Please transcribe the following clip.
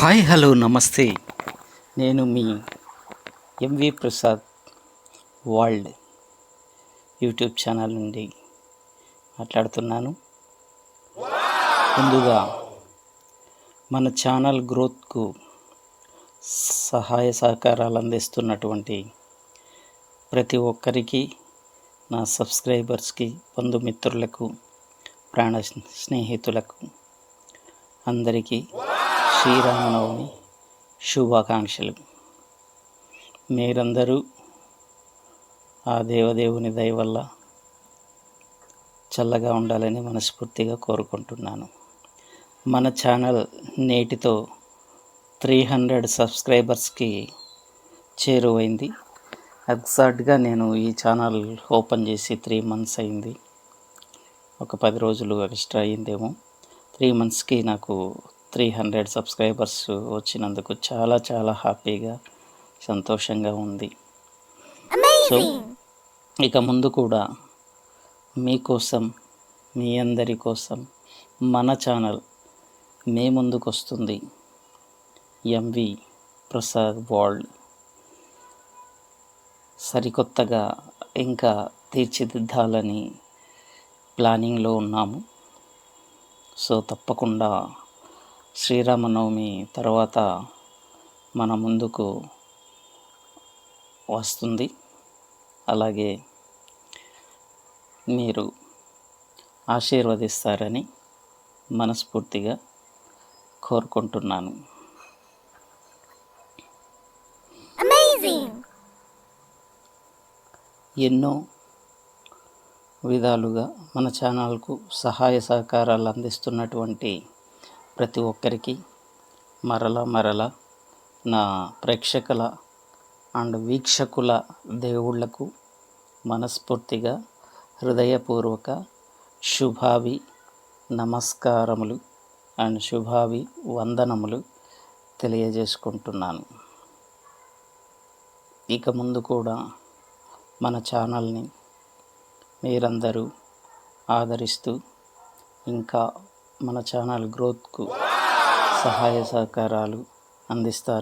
Hi hello నమస్తే. నేను మీ MV Prasad world YouTube channel నుండి మాట్లాడుతున్నాను. ముందుగా మన ఛానల్ గ్రోత్కు సహాయ సహకారాలు అందిస్తున్నటువంటి ప్రతి ఒక్కరికి, నా సబ్స్క్రైబర్స్కి, బంధుమిత్రులకు, ప్రాణ స్నేహితులకు అందరికీ శ్రీరామనవమి శుభాకాంక్షలు. మీరందరూ ఆ దేవదేవుని దయ వల్ల చల్లగా ఉండాలని మనస్ఫూర్తిగా కోరుకుంటున్నాను. మన ఛానల్ నేటితో 300 సబ్స్క్రైబర్స్కి చేరువైంది. ఎగ్జాక్ట్గా నేను ఈ ఛానల్ ఓపెన్ చేసి 3 months అయింది. ఒక 10 రోజులు ఎక్స్ట్రా అయిందేమో. 3 monthsకి నాకు 300 సబ్స్క్రైబర్స్ వచ్చినందుకు చాలా చాలా హ్యాపీగా, సంతోషంగా ఉంది. సో ఇక ముందు కూడా మీకోసం, మీ అందరి కోసం మన ఛానల్ మీ ముందుకు వస్తుంది. ఎంవి ప్రసాద్ వరల్డ్ సరికొత్తగా ఇంకా తీర్చిదిద్దాలని ప్లానింగ్లో ఉన్నాము. సో తప్పకుండా శ్రీరామనవమి తర్వాత మన ముందుకు వస్తుంది. అలాగే మీరు ఆశీర్వదిస్తారని మనస్ఫూర్తిగా కోరుకుంటున్నాను. ఎన్నో విధాలుగా మన ఛానల్కు సహాయ సహకారాలు అందిస్తున్నటువంటి ప్రతి ఒక్కరికి మరల నా ప్రేక్షకుల అండ్ వీక్షకుల దేవుళ్లకు మనస్ఫూర్తిగా హృదయపూర్వక శుభావి నమస్కారములు అండ్ శుభావి వందనములు తెలియజేసుకుంటున్నాను. ఇక ముందు కూడా మన ఛానల్ని మీరందరూ ఆదరిస్తూ ఇంకా మన ఛానల్ గ్రోత్కు సహాయ సహకారాలు అందిస్తారు.